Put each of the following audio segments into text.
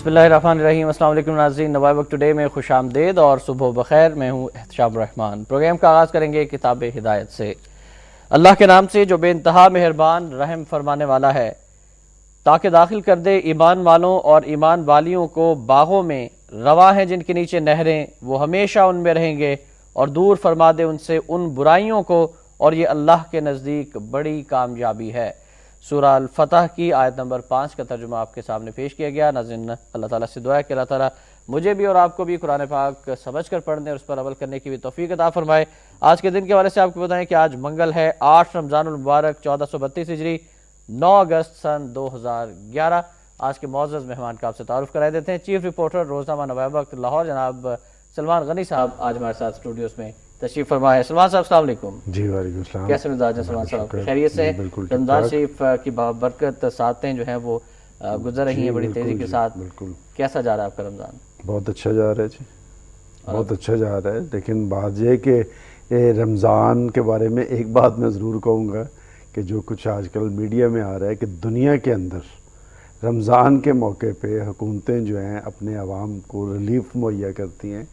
بسم اللہ الرحمن الرحیم۔ السلام علیکم ناظرین، نوائے وقت ٹوڈے میں خوش آمدید اور صبح بخیر۔ میں ہوں احتشام الرحمن۔ پروگرام کا آغاز کریں گے کتاب ہدایت سے۔ اللہ کے نام سے جو بے انتہا مہربان رحم فرمانے والا ہے، تاکہ داخل کر دے ایمان والوں اور ایمان والیوں کو باغوں میں، رواں ہیں جن کے نیچے نہریں، وہ ہمیشہ ان میں رہیں گے، اور دور فرما دے ان سے ان برائیوں کو، اور یہ اللہ کے نزدیک بڑی کامیابی ہے۔ سورہ الفتح کی آیت نمبر 5 کا ترجمہ آپ کے سامنے پیش کیا گیا۔ ناظرین، اللہ تعالیٰ سے دعا ہے کہ اللہ تعالیٰ مجھے بھی اور آپ کو بھی قرآن پاک سمجھ کر پڑھنے اور اس پر عمل کرنے کی بھی توفیق عطا فرمائے۔ آج کے دن کے حوالے سے آپ کو بتائیں کہ آج منگل ہے، 8 رمضان المبارک 1432 ہجری، 9 اگست سن 2011۔ آج کے معزز مہمان کا آپ سے تعارف کرائے دیتے ہیں۔ چیف رپورٹر روزنامہ نوائے وقت لاہور جناب سلمان غنی صاحب آج ہمارے ساتھ اسٹوڈیوز میں تشریف فرما ہے۔ سلمان صاحب السلام علیکم۔ جی وعلیکم السلام۔ کیسے مزاج ہیں سلمان صاحب؟ خیریت سے؟ رمضان شریف کی برکت ساتیں جو ہیں وہ گزر رہی ہیں بڑی تیزی کے ساتھ۔ کیسا جا رہا ہے آپ کا رمضان؟ بہت اچھا جا رہا ہے جی، بہت اچھا جا رہا ہے۔ لیکن بات یہ کہ رمضان کے بارے میں ایک بات میں ضرور کہوں گا کہ جو کچھ آج کل میڈیا میں آ رہا ہے کہ دنیا کے اندر رمضان کے موقع پہ حکومتیں جو ہیں اپنے عوام کو ریلیف مہیا کرتی ہیں،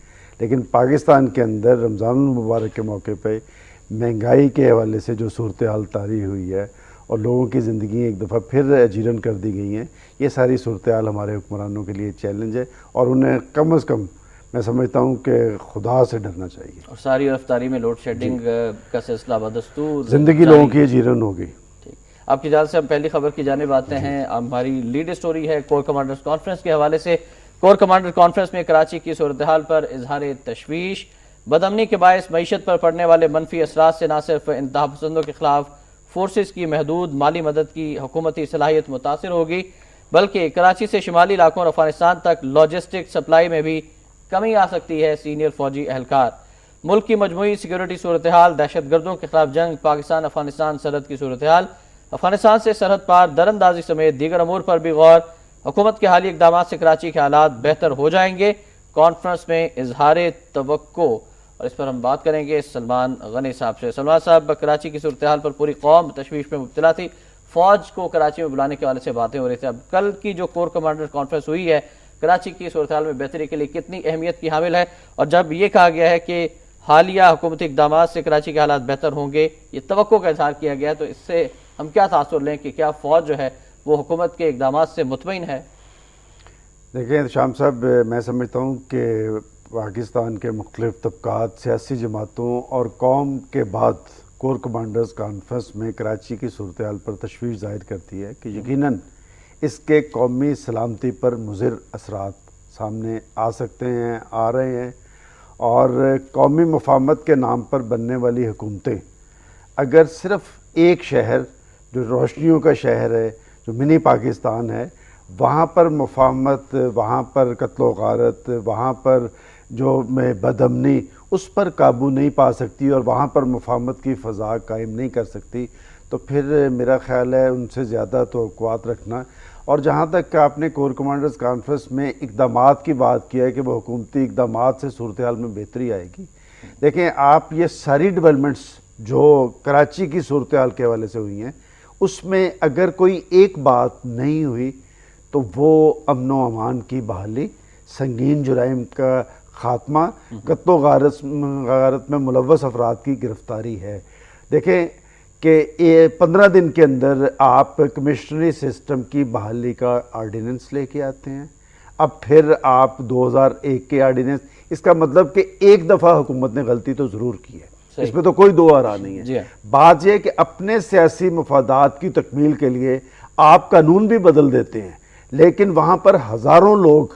لیکن پاکستان کے اندر رمضان المبارک کے موقع پہ مہنگائی کے حوالے سے جو صورتحال طاری ہوئی ہے اور لوگوں کی زندگی ایک دفعہ پھر اجیرن کر دی گئی ہیں، یہ ساری صورتحال ہمارے حکمرانوں کے لیے چیلنج ہے، اور انہیں کم از کم میں سمجھتا ہوں کہ خدا سے ڈرنا چاہیے۔ اور ساری رفتاری میں لوڈ شیڈنگ کا سلسلہ بدستور زندگی لوگوں کی اجیرن ہو گئی۔ آپ کی اجازت سے ہم پہلی خبر کی جانب آتے ہیں۔ ہماری لیڈ سٹوری ہے کور کمانڈرز کانفرنس کے حوالے سے۔ کور کمانڈر کانفرنس میں کراچی کی صورتحال پر اظہار تشویش۔ بدامنی کے باعث معیشت پر پڑنے والے منفی اثرات سے نہ صرف انتہا پسندوں کے خلاف فورسز کی محدود مالی مدد کی حکومتی صلاحیت متاثر ہوگی، بلکہ کراچی سے شمالی علاقوں اور افغانستان تک لاجسٹک سپلائی میں بھی کمی آ سکتی ہے۔ سینئر فوجی اہلکار۔ ملک کی مجموعی سیکیورٹی صورتحال، دہشت گردوں کے خلاف جنگ، پاکستان افغانستان سرحد کی صورتحال، افغانستان سے سرحد پار در اندازی سمیت دیگر امور پر بھی غور۔ حکومت کے حالیہ اقدامات سے کراچی کے حالات بہتر ہو جائیں گے، کانفرنس میں اظہار توقع۔ اور اس پر ہم بات کریں گے سلمان غنی صاحب سے۔ سلمان صاحب، کراچی کی صورتحال پر پوری قوم تشویش میں مبتلا تھی، فوج کو کراچی میں بلانے کے حوالے سے باتیں ہو رہی تھیں۔ اب کل کی جو کور کمانڈر کانفرنس ہوئی ہے، کراچی کی صورتحال میں بہتری کے لیے کتنی اہمیت کی حامل ہے؟ اور جب یہ کہا گیا ہے کہ حالیہ حکومتی اقدامات سے کراچی کے حالات بہتر ہوں گے، یہ توقع کا اظہار کیا گیا ہے، تو اس سے ہم کیا تاثر لیں کہ کیا فوج جو ہے وہ حکومت کے اقدامات سے مطمئن ہے؟ دیکھیں شام صاحب، میں سمجھتا ہوں کہ پاکستان کے مختلف طبقات، سیاسی جماعتوں اور قوم کے بعد کور کمانڈرز کانفرنس میں کراچی کی صورتحال پر تشویش ظاہر کرتی ہے کہ یقیناً اس کے قومی سلامتی پر مضر اثرات سامنے آ سکتے ہیں، آ رہے ہیں، اور قومی مفاہمت کے نام پر بننے والی حکومتیں اگر صرف ایک شہر جو روشنیوں کا شہر ہے، جو منی پاکستان ہے، وہاں پر مفاہمت، وہاں پر قتل و غارت، وہاں پر جو بد امنی، اس پر قابو نہیں پا سکتی اور وہاں پر مفاہمت کی فضا قائم نہیں کر سکتی، تو پھر میرا خیال ہے ان سے زیادہ توقعات رکھنا۔ اور جہاں تک کہ آپ نے کور کمانڈرز کانفرنس میں اقدامات کی بات کی ہے کہ وہ حکومتی اقدامات سے صورتحال میں بہتری آئے گی، دیکھیں آپ، یہ ساری ڈیولپمنٹس جو کراچی کی صورتحال کے حوالے سے ہوئی ہیں، اس میں اگر کوئی ایک بات نہیں ہوئی تو وہ امن و امان کی بحالی، سنگین جرائم کا خاتمہ، قتل و غارت میں ملوث افراد کی گرفتاری ہے۔ دیکھیں کہ 15 دن کے اندر آپ کمشنری سسٹم کی بحالی کا آرڈیننس لے کے آتے ہیں، اب پھر آپ 2001 کے آرڈیننس، اس کا مطلب کہ ایک دفعہ حکومت نے غلطی تو ضرور کی ہے، اس میں تو کوئی دو آرا نہیں ہے۔ بات یہ ہے کہ اپنے سیاسی مفادات کی تکمیل کے لیے آپ قانون بھی بدل دیتے ہیں، لیکن وہاں پر ہزاروں لوگ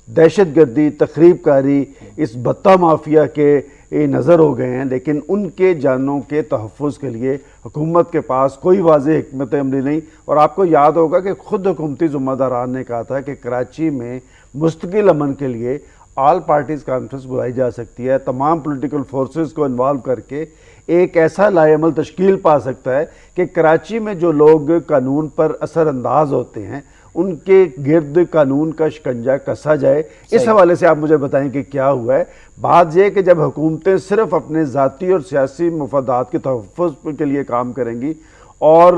دہشت گردی، تخریب کاری، اس بتہ مافیا کے نظر ہو گئے ہیں، لیکن ان کے جانوں کے تحفظ کے لیے حکومت کے پاس کوئی واضح حکمت عملی نہیں۔ اور آپ کو یاد ہوگا کہ خود حکومتی ذمہ داران نے کہا تھا کہ کراچی میں مستقل امن کے لیے آل پارٹیز کانفرنس بلائی جا سکتی ہے، تمام پولیٹیکل فورسز کو انوالو کر کے ایک ایسا لائے عمل تشکیل پا سکتا ہے کہ کراچی میں جو لوگ قانون پر اثر انداز ہوتے ہیں ان کے گرد قانون کا شکنجہ کسا جائے۔ اس حوالے سے آپ مجھے بتائیں کہ کیا ہوا ہے؟ بات یہ کہ جب حکومتیں صرف اپنے ذاتی اور سیاسی مفادات کے تحفظ کے لیے کام کریں گی اور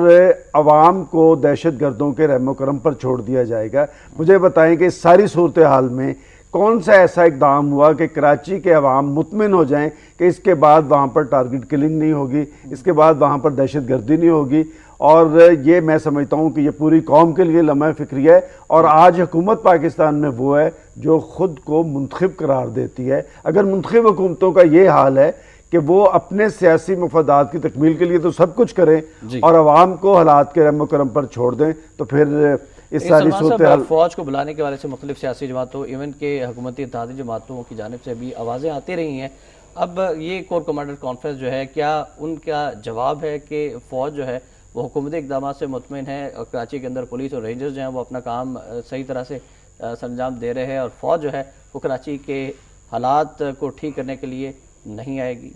عوام کو دہشت گردوں کے رحم و کرم پر چھوڑ دیا جائے گا؟ مجھے بتائیں کہ اس ساری صورتحال میں کون سا ایسا اقدام ہوا کہ کراچی کے عوام مطمئن ہو جائیں کہ اس کے بعد وہاں پر ٹارگٹ کلنگ نہیں ہوگی، اس کے بعد وہاں پر دہشت گردی نہیں ہوگی؟ اور یہ میں سمجھتا ہوں کہ یہ پوری قوم کے لیے لمحہ فکری ہے، اور آج حکومت پاکستان میں وہ ہے جو خود کو منتخب قرار دیتی ہے۔ اگر منتخب حکومتوں کا یہ حال ہے کہ وہ اپنے سیاسی مفادات کی تکمیل کے لیے تو سب کچھ کریں اور عوام کو حالات کے رحم و کرم پر چھوڑ دیں، تو پھر اس ساری صورتحال فوج کو بلانے کے حوالے سے مختلف سیاسی جماعتوں ایون کہ حکومتی اتحادی جماعتوں کی جانب سے بھی آوازیں آتی رہی ہیں۔ اب یہ کور کمانڈر کانفرنس جو ہے، کیا ان کا جواب ہے کہ فوج جو ہے وہ حکومتی اقدامات سے مطمئن ہے اور کراچی کے اندر پولیس اور رینجرز جو ہیں وہ اپنا کام صحیح طرح سے سر انجام دے رہے ہیں، اور فوج جو ہے وہ کراچی کے حالات کو ٹھیک کرنے کے لیے نہیں آئے گی؟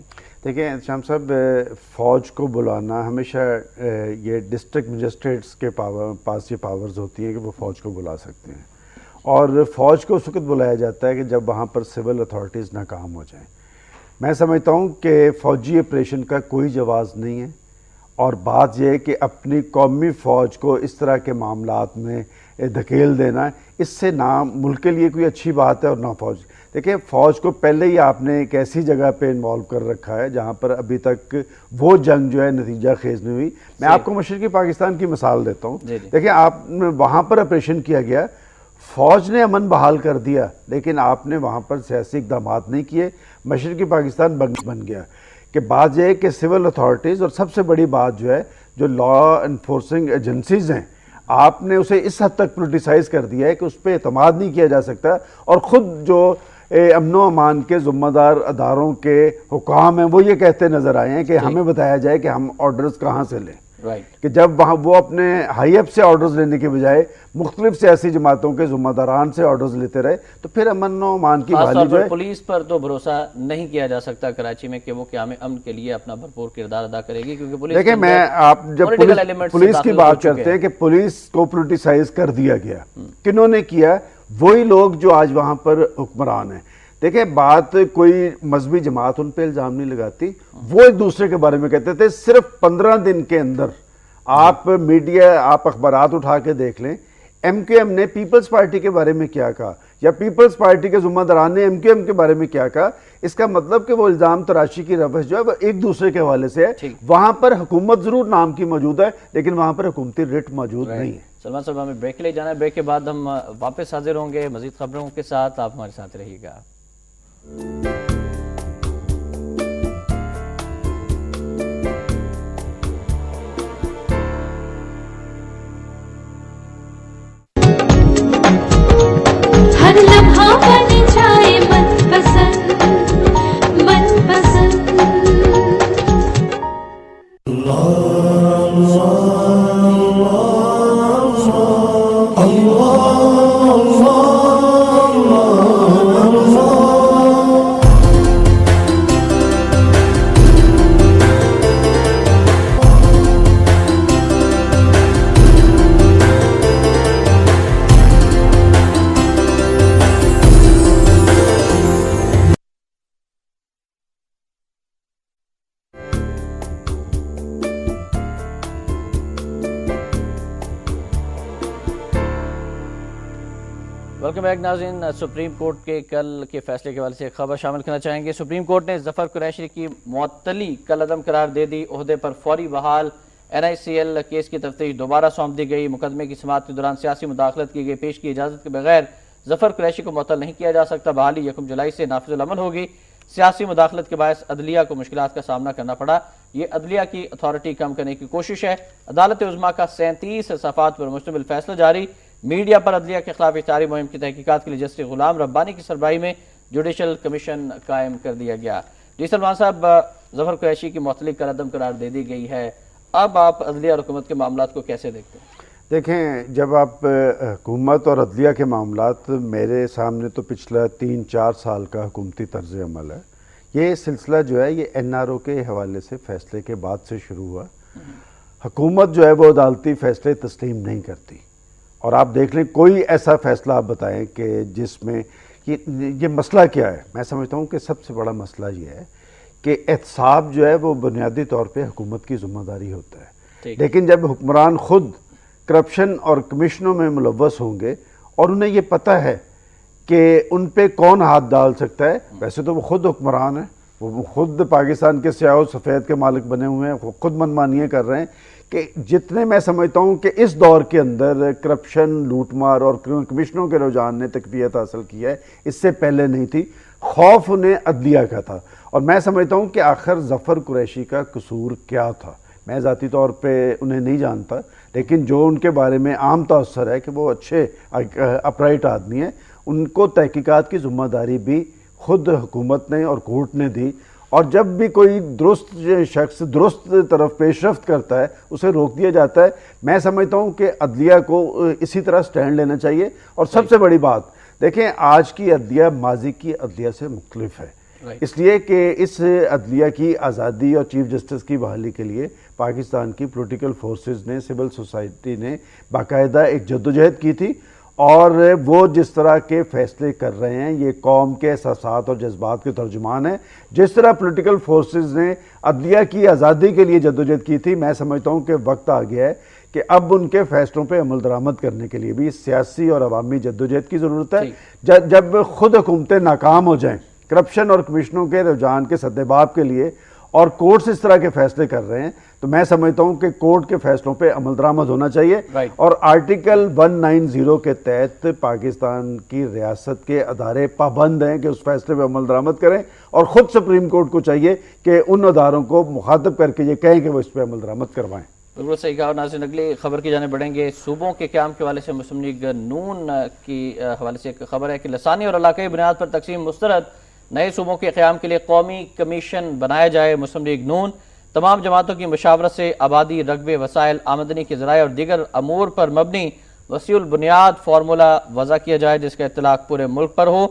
دیکھیں شام صاحب، فوج کو بلانا ہمیشہ یہ ڈسٹرکٹ مجسٹریٹس کے پاس یہ پاورز ہوتی ہیں کہ وہ فوج کو بلا سکتے ہیں، اور فوج کو اس وقت بلایا جاتا ہے کہ جب وہاں پر سول اتھارٹیز ناکام ہو جائیں۔ میں سمجھتا ہوں کہ فوجی آپریشن کا کوئی جواز نہیں ہے، اور بات یہ ہے کہ اپنی قومی فوج کو اس طرح کے معاملات میں دھکیل دینا، اس سے نہ ملک کے لیے کوئی اچھی بات ہے اور نہ فوج۔ دیکھیں، فوج کو پہلے ہی آپ نے ایک ایسی جگہ پہ انوالو کر رکھا ہے جہاں پر ابھی تک وہ جنگ جو ہے نتیجہ خیز نہیں ہوئی۔ میں آپ کو مشرقی پاکستان کی مثال دیتا ہوں۔ دیکھیں، آپ نے وہاں پر آپریشن کیا گیا، فوج نے امن بحال کر دیا، لیکن آپ نے وہاں پر سیاسی اقدامات نہیں کیے، مشرقی پاکستان بن گیا۔ کہ بات یہ ہے کہ سول اتھارٹیز اور سب سے بڑی بات جو ہے جو لا انفورسنگ ایجنسیز ہیں، آپ نے اسے اس حد تک پولیٹیسائز کر دیا ہے کہ اس پہ اعتماد نہیں کیا جا سکتا، اور خود جو امن و امان کے ذمہ دار اداروں کے حکام ہیں وہ یہ کہتے نظر آئے ہیں کہ ہمیں بتایا جائے کہ ہم آرڈرز کہاں سے لیں، کہ جب وہاں وہ اپنے ہائی اپ سے آرڈرز لینے کے بجائے مختلف سیاسی جماعتوں کے ذمہ داران سے آرڈرز لیتے رہے، تو پھر امن و امان کی بحالی جو ہے۔ پولیس پر تو بھروسہ نہیں کیا جا سکتا کراچی میں کہ وہ قیام امن کے لیے اپنا بھرپور کردار ادا کرے گی، کیونکہ پولیس دیکھیں، میں آپ جب پولیس کی بات کرتے ہیں کہ پولیس کو پولیٹیسائز کر دیا گیا، کنہوں نے کیا؟ وہی لوگ جو آج وہاں پر حکمران ہیں۔ دیکھیں، بات کوئی مذہبی جماعت ان پہ الزام نہیں لگاتی، وہ ایک دوسرے کے بارے میں کہتے تھے۔ صرف 15 دن کے اندر آپ میڈیا، آپ اخبارات اٹھا کے دیکھ لیں، ایم کیو ایم نے پیپلز پارٹی کے بارے میں کیا کہا، یا پیپلز پارٹی کے ذمہ داران نے ایم کیو ایم کے بارے میں کیا کہا۔ اس کا مطلب کہ وہ الزام تراشی کی روش جو ہے وہ ایک دوسرے کے حوالے سے ہے۔ وہاں پر حکومت ضرور نام کی موجود ہے، لیکن وہاں پر حکومتی رٹ موجود نہیں ہے۔ سلمان صاحب، ہمیں بریک کے لیے جانا ہے، بریک کے بعد ہم واپس حاضر ہوں گے مزید خبروں کے ساتھ، آپ ہمارے ساتھ رہیے گا۔ ہر لمحہ بن جائے من پسند، من پسند۔ ویلکم بیک ناظرین، سپریم کورٹ کے کل کے فیصلے کے حوالے سے ایک خبر شامل کرنا چاہیں گے۔ سپریم کورٹ نے ظفر قریشی کی معطلی کل عدم قرار دے دی، عہدے پر فوری بحال۔ این آئی سی ایل کیس کی تفتیش دوبارہ سونپ دی گئی، مقدمے کی سماعت کے دوران سیاسی مداخلت کی گئی، پیش کی اجازت کے بغیر ظفر قریشی کو معطل نہیں کیا جا سکتا، بحالی 1 جولائی سے نافذ العمل ہوگی۔ سیاسی مداخلت کے باعث عدلیہ کو مشکلات کا سامنا کرنا پڑا، یہ عدلیہ کی اتھارٹی کم کرنے کی کوشش ہے۔ عدالت عظمیٰ کا 37 صفحات پر مشتمل فیصلہ جاری۔ میڈیا پر عدلیہ کے خلاف اختیاری مہم کی تحقیقات کے لیے جسٹس غلام ربانی کی سربراہی میں جوڈیشل کمیشن قائم کر دیا گیا۔ جی سلمان صاحب، ظفر قریشی کی معطلی کل عدم قرار دے دی گئی ہے، اب آپ عدلیہ اور حکومت کے معاملات کو کیسے دیکھتے ہیں؟ دیکھیں، جب آپ حکومت اور عدلیہ کے معاملات، میرے سامنے تو پچھلا 3-4 سال کا حکومتی طرز عمل ہے۔ یہ سلسلہ جو ہے یہ این آر او کے حوالے سے فیصلے کے بعد سے شروع ہوا۔ حکومت جو ہے وہ عدالتی فیصلے تسلیم نہیں کرتی، اور آپ دیکھ لیں کوئی ایسا فیصلہ آپ بتائیں کہ جس میں یہ مسئلہ کیا ہے۔ میں سمجھتا ہوں کہ سب سے بڑا مسئلہ یہ ہے کہ احتساب جو ہے وہ بنیادی طور پہ حکومت کی ذمہ داری ہوتا ہے۔ لیکن جب حکمران خود کرپشن اور کمیشنوں میں ملوث ہوں گے اور انہیں یہ پتہ ہے کہ ان پہ کون ہاتھ ڈال سکتا ہے، ویسے تو وہ خود حکمران ہیں، وہ خود پاکستان کے سیاہ و سفید کے مالک بنے ہوئے ہیں، وہ خود منمانیاں کر رہے ہیں کہ جتنے میں سمجھتا ہوں کہ اس دور کے اندر کرپشن، لوٹ مار اور کمیشنوں کے رجحان نے تقویت حاصل کی ہے، اس سے پہلے نہیں تھی۔ خوف انہیں عدلیہ کا تھا، اور میں سمجھتا ہوں کہ آخر ظفر قریشی کا قصور کیا تھا۔ میں ذاتی طور پہ انہیں نہیں جانتا، لیکن جو ان کے بارے میں عام تاثر ہے کہ وہ اچھے اپرائٹ آدمی ہیں، ان کو تحقیقات کی ذمہ داری بھی خود حکومت نے اور کورٹ نے دی، اور جب بھی کوئی درست شخص درست طرف پیش رفت کرتا ہے اسے روک دیا جاتا ہے۔ میں سمجھتا ہوں کہ عدلیہ کو اسی طرح سٹینڈ لینا چاہیے، اور سب سے بڑی بات دیکھیں، آج کی عدلیہ ماضی کی عدلیہ سے مختلف ہے، اس لیے کہ اس عدلیہ کی آزادی اور چیف جسٹس کی بحالی کے لیے پاکستان کی پولیٹیکل فورسز نے، سول سوسائٹی نے باقاعدہ ایک جدوجہد کی تھی، اور وہ جس طرح کے فیصلے کر رہے ہیں یہ قوم کے احساسات اور جذبات کے ترجمان ہیں۔ جس طرح پولیٹیکل فورسز نے عدلیہ کی آزادی کے لیے جدوجہد کی تھی، میں سمجھتا ہوں کہ وقت آ گیا ہے کہ اب ان کے فیصلوں پہ عمل درآمد کرنے کے لیے بھی سیاسی اور عوامی جدوجہد کی ضرورت ہے۔ جب خود حکومتیں ناکام ہو جائیں کرپشن اور کمیشنوں کے رجحان کے سدباب کے لیے، اور کورٹس اس طرح کے فیصلے کر رہے ہیں، تو میں سمجھتا ہوں کہ کورٹ کے فیصلوں پہ عمل درآمد ہونا چاہیے، اور آرٹیکل 190 کے تحت پاکستان کی ریاست کے ادارے پابند ہیں کہ اس فیصلے پہ عمل درآمد کریں، اور خود سپریم کورٹ کو چاہیے کہ ان اداروں کو مخاطب کر کے یہ کہیں کہ وہ اس پہ عمل درآمد کروائیں۔ بالکل صحیح کہا۔ ناظرین، اگلی خبر کی جانب بڑھیں گے۔ صوبوں کے قیام کے حوالے سے مسلم لیگ نون کی حوالے سے ایک خبر ہے کہ لسانی اور علاقائی بنیاد پر تقسیم مسترد نئے صوبوں کے قیام کے لیے قومی کمیشن بنایا جائے۔ مسلم لیگ نون تمام جماعتوں کی مشاورت سے آبادی، رقبے، وسائل، آمدنی کے ذرائع اور دیگر امور پر مبنی وسیع البنیاد فارمولہ وضع کیا جائے جس کا اطلاق پورے ملک پر ہو۔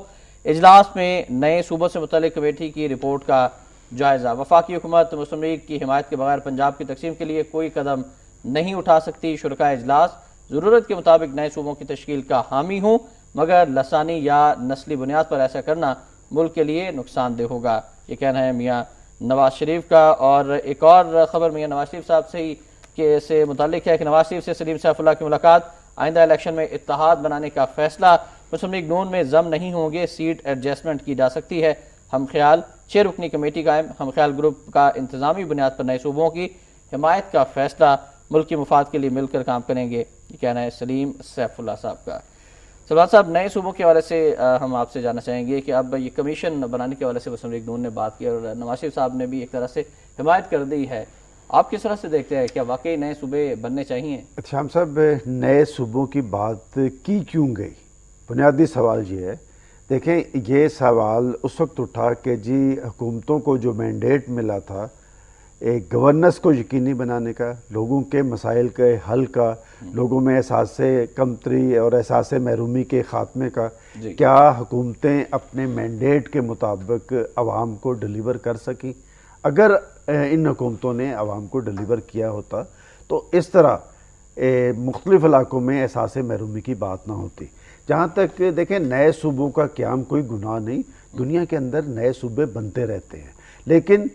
اجلاس میں نئے صوبوں سے متعلق کمیٹی کی رپورٹ کا جائزہ۔ وفاقی حکومت مسلم لیگ کی حمایت کے بغیر پنجاب کی تقسیم کے لیے کوئی قدم نہیں اٹھا سکتی۔ شرکاء اجلاس ضرورت کے مطابق نئے صوبوں کی تشکیل کا حامی ہوں، مگر لسانی یا نسلی بنیاد پر ایسا کرنا ملک کے لیے نقصان دہ ہوگا، یہ کہنا ہے میاں نواز شریف کا۔ اور ایک اور خبر میاں نواز شریف صاحب سے متعلق ہے کہ نواز شریف سے سلیم سیف اللہ کی ملاقات، آئندہ الیکشن میں اتحاد بنانے کا فیصلہ۔ مسلم لیگ نون میں ضم نہیں ہوں گے، سیٹ ایڈجسٹمنٹ کی جا سکتی ہے۔ ہم خیال 6 رکنی کمیٹی قائم، ہم خیال گروپ کا انتظامی بنیاد پر نئے صوبوں کی حمایت کا فیصلہ، ملک کے مفاد کے لیے مل کر کام کریں گے، یہ کہنا ہے سلیم سیف اللہ صاحب کا۔ سلمان صاحب، نئے صوبوں کے حوالے سے ہم آپ سے جاننا چاہیں گے کہ اب یہ کمیشن بنانے کے حوالے سے مسلم لیگ نون نے بات کی اور نواز شریف صاحب نے بھی ایک طرح سے حمایت کر دی ہے، آپ کس طرح سے دیکھتے ہیں؟ کیا واقعی نئے صوبے بننے چاہیے؟ شام صاحب، نئے صوبوں کی بات کی کیوں گئی؟ بنیادی سوال یہ ہے، دیکھیں یہ سوال اس وقت اٹھا کہ جی حکومتوں کو جو مینڈیٹ ملا تھا ایک گورننس کو یقینی بنانے کا، لوگوں کے مسائل کے حل کا، لوگوں میں احساس کمتری اور احساس محرومی کے خاتمے کا، کیا حکومتیں اپنے مینڈیٹ کے مطابق عوام کو ڈیلیور کر سکیں؟ اگر ان حکومتوں نے عوام کو ڈیلیور کیا ہوتا تو اس طرح مختلف علاقوں میں احساس محرومی کی بات نہ ہوتی۔ جہاں تک دیکھیں نئے صوبوں کا قیام کوئی گناہ نہیں، دنیا کے اندر نئے صوبے بنتے رہتے ہیں، لیکن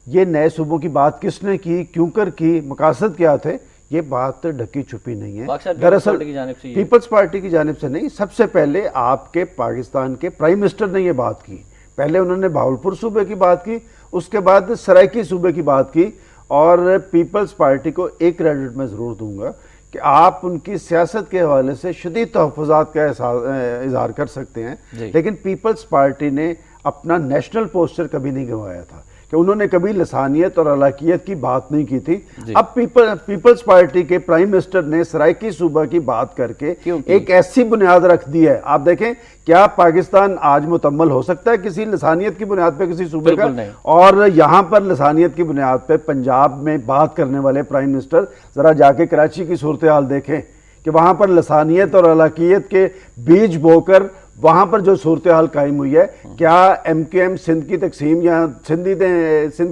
یہ نئے صوبوں کی بات کس نے کی، کیوں کر کی، مقاصد کیا تھے، یہ بات ڈھکی چھپی نہیں ہے۔ دراصل پیپلز پارٹی کی جانب سے نہیں، سب سے پہلے آپ کے پاکستان کے پرائم منسٹر نے یہ بات کی۔ پہلے انہوں نے بہاولپور صوبے کی بات کی، اس کے بعد سرائکی صوبے کی بات کی، اور پیپلز پارٹی کو ایک کریڈٹ میں ضرور دوں گا کہ آپ ان کی سیاست کے حوالے سے شدید تحفظات کا اظہار کر سکتے ہیں، لیکن پیپلز پارٹی نے اپنا نیشنل پوسچر کبھی نہیں گنوایا تھا کہ انہوں نے کبھی لسانیت اور علاقیت کی بات نہیں کی تھی۔ اب پیپلز پارٹی کے پرائم منسٹر نے سرائکی صوبہ کی بات کر کے ایک ایسی بنیاد رکھ دی ہے۔ آپ دیکھیں کیا پاکستان آج مکمل ہو سکتا ہے کسی لسانیت کی بنیاد پہ کسی صوبے کا؟ اور یہاں پر لسانیت کی بنیاد پہ پنجاب میں بات کرنے والے پرائم منسٹر ذرا جا کے کراچی کی صورتحال دیکھیں کہ وہاں پر لسانیت اور علاقیت کے بیج بو کر وہاں پر جو صورتحال قائم ہوئی ہے، کیا ایم کیو ایم سندھ کی تقسیم یا سندھ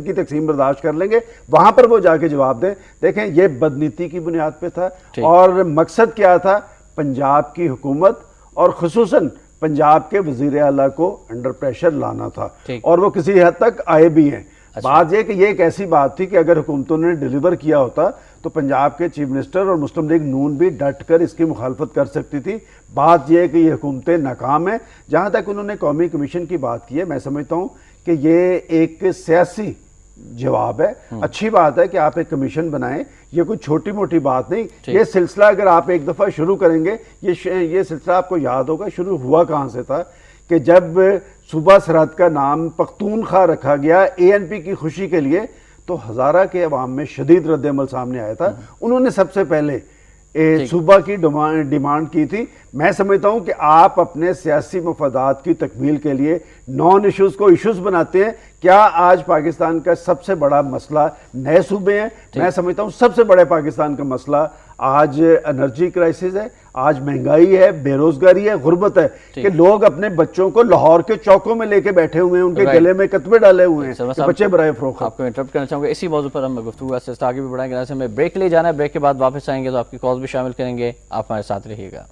کی تقسیم برداشت کر لیں گے؟ وہاں پر وہ جا کے جواب دیں۔ دیکھیں یہ بدنیتی کی بنیاد پہ تھا، اور مقصد کیا تھا؟ پنجاب کی حکومت اور خصوصاً پنجاب کے وزیر اعلیٰ کو انڈر پریشر لانا تھا، اور وہ کسی حد تک آئے بھی ہیں۔ بات یہ کہ یہ ایک ایسی بات تھی کہ اگر حکومتوں نے ڈیلیور کیا ہوتا تو پنجاب کے چیف منسٹر اور مسلم لیگ نون بھی ڈٹ کر اس کی مخالفت کر سکتی تھی. بات یہ ہے کہ یہ حکومتیں ناکام ہیں. جہاں تک انہوں نے قومی کمیشن کی بات کی ہے، میں سمجھتا ہوں کہ یہ ایک سیاسی جواب ہے. اچھی بات ہے کہ آپ ایک کمیشن بنائیں، یہ کوئی چھوٹی موٹی بات نہیں. یہ سلسلہ اگر آپ ایک دفعہ شروع کریں گے، یہ سلسلہ آپ کو یاد ہوگا شروع ہوا کہاں سے تھا، کہ جب صوبہ سرحد کا نام پختونخوا رکھا گیا ANP کی خوشی کے لیے، تو ہزارہ کے عوام میں شدید رد عمل سامنے آیا تھا. انہوں نے سب سے پہلے صوبہ کی ڈیمانڈ کی تھی. میں سمجھتا ہوں کہ آپ اپنے سیاسی مفادات کی تکمیل کے لیے نان ایشوز کو ایشوز بناتے ہیں. کیا آج پاکستان کا سب سے بڑا مسئلہ نئے صوبے ہیں؟ میں سمجھتا ہوں سب سے بڑے پاکستان کا مسئلہ آج انرجی کرائسس ہے، آج مہنگائی ہے، بے روزگاری ہے، غربت ہے، کہ لوگ اپنے بچوں کو لاہور کے چوکوں میں لے کے بیٹھے ہوئے ہیں، ان کے گلے میں کتبے ڈالے ہوئے ہیں کہ بچے برائے فروخت. آپ کو انٹرپٹ کرنا چاہوں گا، اسی موضوع پر ہم گفتگو کا سلسلہ آگے بھی بڑھائیں گے. ہمیں بریک لے جانا ہے، بریک کے بعد واپس آئیں گے تو آپ کی کالز بھی شامل کریں گے. آپ ہمارے ساتھ رہیے گا.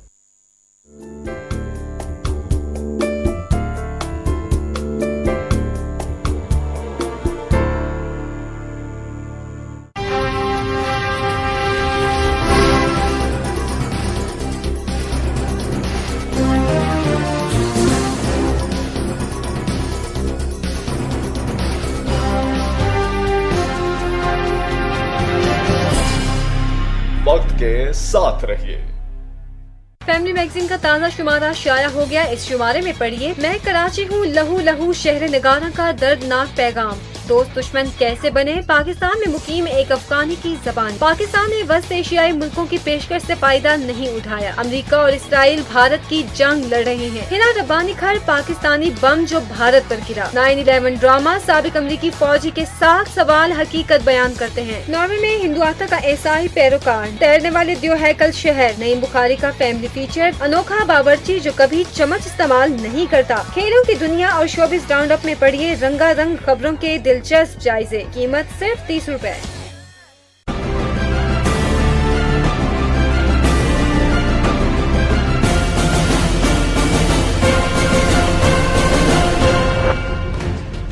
وقت کے ساتھ رہیے. فیملی میگزین کا تازہ شمارہ شائع ہو گیا. اس شمارے میں پڑھیے، میں کراچی ہوں، لہو لہو شہر نگارہ کا دردناک پیغام. دوست دشمن کیسے بنے، پاکستان میں مقیم ایک افغانی کی زبان. پاکستان نے وسط ایشیائی ملکوں کی پیشکش سے فائدہ نہیں اٹھایا. امریکہ اور اسرائیل بھارت کی جنگ لڑ رہے ہیں. ہنا ربانی کھڑ، پاکستانی بم جو بھارت پر گرا. 9/11 ڈرامہ، سابق امریکی فوجی کے 7 سوال حقیقت بیان کرتے ہیں. ناروے میں ہندواتہ کا عیسائی پیروکار، تیرنے والے دیو ہیکل شہر. نعیم بخاری کا فیملی فیچر، انوکھا باورچی جو کبھی چمچ استعمال نہیں کرتا. کھیلوں کی دنیا اور شوبز راؤنڈ اپ میں پڑھیے رنگا رنگ خبروں کے دلچسپ جائزے. قیمت صرف 30 روپے.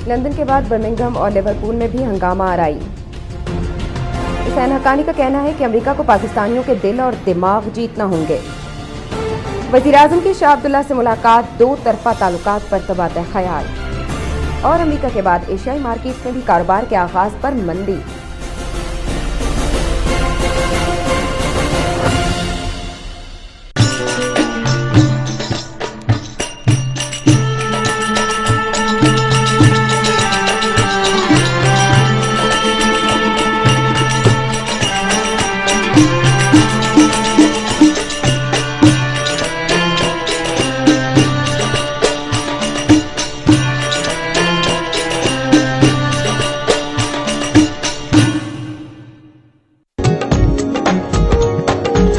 لندن کے بعد برمنگھم اور لیورپول میں بھی ہنگامہ آرائی. حسین حقانی کا کہنا ہے کہ امریکہ کو پاکستانیوں کے دل اور دماغ جیتنا ہوں گے. وزیراعظم کی شاہ عبداللہ سے ملاقات، 2 طرفہ تعلقات پر تبادلہ خیال. اور امریکہ کے بعد ایشیائی مارکیٹس میں بھی کاروبار کے آغاز پر مندی.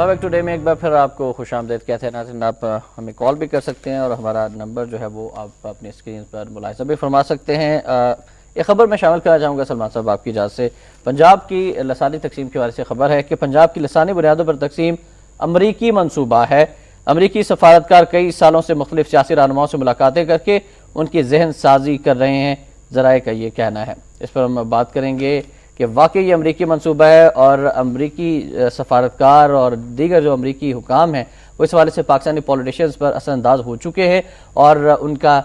بیک ٹوڈے میں ایک بار پھر آپ کو خوش آمدید کہتے ہیں. ناظرین، آپ ہمیں کال بھی کر سکتے ہیں اور ہمارا نمبر جو ہے وہ آپ اپنی اسکرین پر ملاحظہ بھی فرما سکتے ہیں. ایک خبر میں شامل کرنا چاہوں گا سلمان صاحب آپ کی اجازت سے. پنجاب کی لسانی تقسیم کے حوالے سے خبر ہے کہ پنجاب کی لسانی بنیادوں پر تقسیم امریکی منصوبہ ہے. امریکی سفارتکار کئی سالوں سے مختلف سیاسی رہنماؤں سے ملاقاتیں کر کے ان کی ذہن سازی کر رہے ہیں، ذرائع کا یہ کہنا ہے. اس پر ہم بات کریں گے کہ واقعی یہ امریکی منصوبہ ہے اور امریکی سفارتکار اور دیگر جو امریکی حکام ہیں وہ اس حوالے سے پاکستانی پولیٹیشنز پر اثر انداز ہو چکے ہیں اور ان کا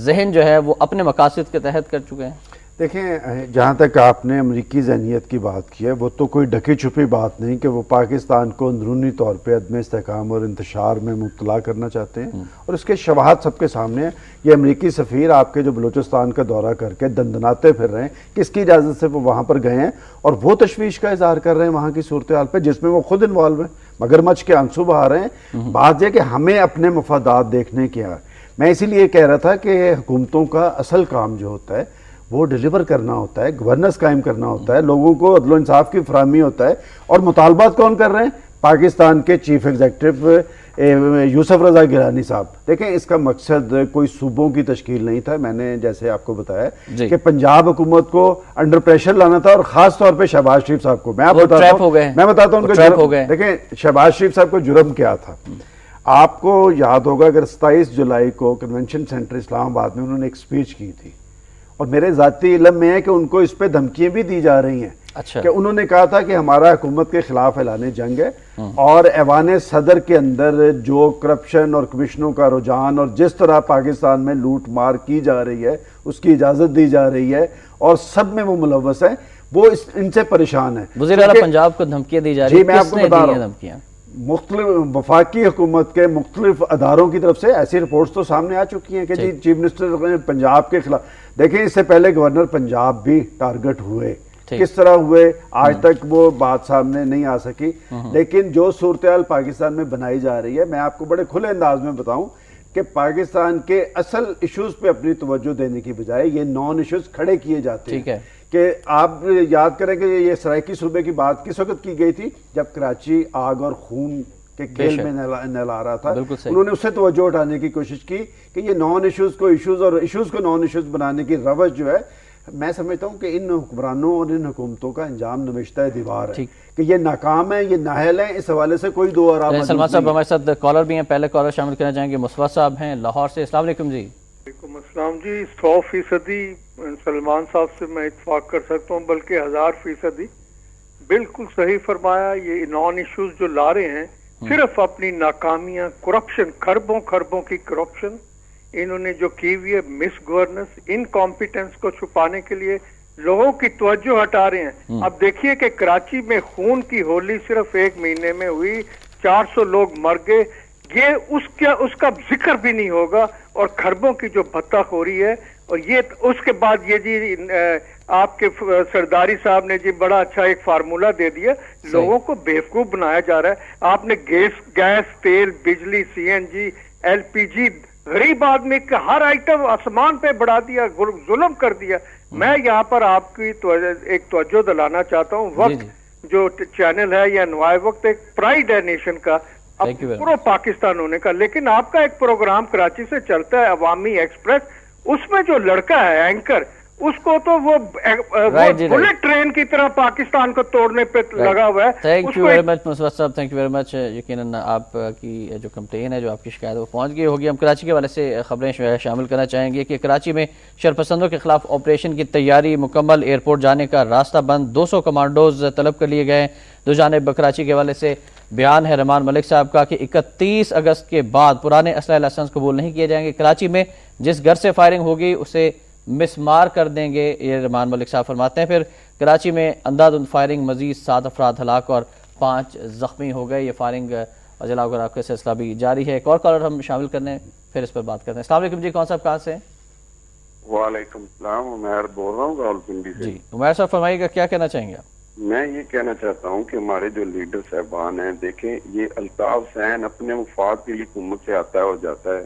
ذہن جو ہے وہ اپنے مقاصد کے تحت کر چکے ہیں. دیکھیں، جہاں تک آپ نے امریکی ذہنیت کی بات کی ہے، وہ تو کوئی ڈھکی چھپی بات نہیں کہ وہ پاکستان کو اندرونی طور پہ عدم استحکام اور انتشار میں مبتلا کرنا چاہتے ہیں، اور اس کے شواہد سب کے سامنے ہیں. یہ امریکی سفیر آپ کے جو بلوچستان کا دورہ کر کے دندناتے پھر رہے ہیں، کس کی اجازت سے وہ وہاں پر گئے ہیں، اور وہ تشویش کا اظہار کر رہے ہیں وہاں کی صورتحال پہ جس میں وہ خود انوالو ہیں، مگرمچھ کے آنسو بہا رہے ہیں. بات یہ کہ ہمیں اپنے مفادات دیکھنے کی ہے. میں اسی لیے کہہ رہا تھا کہ حکومتوں کا اصل کام جو ہوتا ہے وہ ڈیلیور کرنا ہوتا ہے، گورننس قائم کرنا ہوتا ہے، لوگوں کو عدل و انصاف کی فراہمی ہوتا ہے. اور مطالبات کون کر رہے ہیں؟ پاکستان کے چیف ایگزیکٹو یوسف رضا گیلانی صاحب. دیکھیں اس کا مقصد کوئی صوبوں کی تشکیل نہیں تھا. میں نے جیسے آپ کو بتایا کہ پنجاب حکومت کو انڈر پریشر لانا تھا اور خاص طور پہ شہباز شریف صاحب کو. میں بتاتا ہوں دیکھیں شہباز شریف صاحب کو جرم کیا تھا. آپ کو یاد ہوگا اگر 27 جولائی کو کنونشن سینٹر اسلام آباد میں انہوں نے ایک سپیچ کی تھی اور میرے ذاتی علم میں ہے کہ ان کو اس پہ دھمکیاں بھی دی جا رہی ہیں کہ انہوں نے کہا تھا کہ ہمارا حکومت کے خلاف اعلان جنگ ہے اور ایوان صدر کے اندر جو کرپشن اور کمیشنوں کا رجحان اور جس طرح پاکستان میں لوٹ مار کی جا رہی ہے اس کی اجازت دی جا رہی ہے اور سب میں وہ ملوث ہیں وہ ان سے پریشان ہیں. وزیر اعلیٰ پنجاب کو دھمکیاں دی جا رہی ہیں. میں آپ کو بتا رہا ہوں مختلف وفاقی حکومت کے مختلف اداروں کی طرف سے ایسی رپورٹس تو سامنے آ چکی ہیں کہ جی چیف منسٹر پنجاب کے خلاف. دیکھیں اس سے پہلے گورنر پنجاب بھی ٹارگٹ ہوئے. کس طرح ہوئے آج تک وہ بات سامنے نہیں آ سکی. لیکن جو صورتحال پاکستان میں بنائی جا رہی ہے میں آپ کو بڑے کھلے انداز میں بتاؤں کہ پاکستان کے اصل ایشوز پہ اپنی توجہ دینے کی بجائے یہ نان ایشوز کھڑے کیے جاتے ہیں. کہ آپ یاد کریں کہ یہ سرائکی صوبے کی بات کس وقت کی گئی تھی جب کراچی آگ اور خون کے کھیل میں نہلا رہا تھا. انہوں نے اس سے توجہ اٹھانے کی کوشش کی کہ یہ نان ایشوز کو ایشوز اور ایشوز کو نان ایشوز بنانے کی روش جو ہے میں سمجھتا ہوں کہ ان حکمرانوں اور ان حکومتوں کا انجام نوشتہ دیوار ہے کہ یہ ناکام ہے یہ نااہل ہیں. اس حوالے سے کوئی دو آرام. سلمان صاحب ہمارے ساتھ کالر بھی ہیں. پہلے کالر شامل کرنا چاہیں گے مصطفیٰ صاحب ہیں لاہور سے. السلام علیکم. جی وعلیکم السلام. جی 100% سلمان صاحب سے میں اتفاق کر سکتا ہوں بلکہ 1000% بالکل صحیح فرمایا. یہ نان ایشوز جو لا رہے ہیں صرف اپنی ناکامیاں کرپشن خربوں کی کرپشن انہوں نے جو کی ہوئی ہے مس گورننس انکمپیٹنس کو چھپانے کے لیے لوگوں کی توجہ ہٹا رہے ہیں. اب دیکھیے کہ کراچی میں خون کی ہولی صرف 1 مہینے میں ہوئی 400 لوگ مر گئے. یہ اس کا ذکر بھی نہیں ہوگا اور خربوں کی جو بھتہ خوری ہے. اور یہ اس کے بعد یہ جی آپ کے سرداری صاحب نے جی بڑا اچھا ایک فارمولہ دے دیا. لوگوں کو بیوقوف بنایا جا رہا ہے. آپ نے گیس تیل بجلی CNG LPG غریب آدمی کا ہر آئٹم آسمان پہ بڑھا دیا ظلم کر دیا. میں یہاں پر آپ کی ایک توجہ دلانا چاہتا ہوں. وقت جو چینل ہے یا نوائے وقت ایک پرائیڈ ہے نیشن کا پورا پاکستان ہونے کا. لیکن آپ کا ایک پروگرام کراچی سے چلتا ہے عوامی ایکسپریس. اس میں جو لڑکا ہے اینکر اس کو تو وہ بلٹ ٹرین کی طرح پاکستان کو توڑنے پہ لگا ہوا ہے. تھینک یو ویری مچ مصطفیٰ صاحب. Thank you very much. یقیناً آپ کی جو کمپلین ہے جو آپ کی شکایت ہے وہ پہنچ گئی ہوگی. ہم کراچی کے حوالے سے خبریں شامل کرنا چاہیں گے کہ کراچی میں شرپسندوں کے خلاف آپریشن کی تیاری مکمل. ایئرپورٹ جانے کا راستہ بند. 200 کمانڈوز طلب کر لیے گئے. دو جانب کراچی کے حوالے سے بیان ہے رحمان ملک صاحب کا کہ 31 اگست کے بعد پرانے اسلحہ لائسنس قبول نہیں کیے جائیں گے. کراچی میں جس گھر سے فائرنگ ہوگی اسے مسمار کر دیں گے یہ رحمان ملک صاحب فرماتے ہیں. پھر کراچی میں اندھادھند فائرنگ مزید 7 افراد ہلاک اور 5 زخمی ہو گئے. یہ فائرنگ جناب آپ کا سلسلہ بھی جاری ہے. ایک اور کالر ہم شامل کرنے پھر اس پر بات کرتے ہیں. السلام علیکم جی. کون صاحب کہاں سے ہیں؟ وعلیکم السلام. عمیر بول رہا ہوں راولپنڈی سے. جی عمیر صاحب فرمائیے گا کیا کہنا چاہیں گے آپ؟ میں یہ کہنا چاہتا ہوں کہ ہمارے جو لیڈر صاحبان ہیں دیکھیں یہ الطاف حسین اپنے مفاد کے لیے حکومت سے آتا ہے اور جاتا ہے.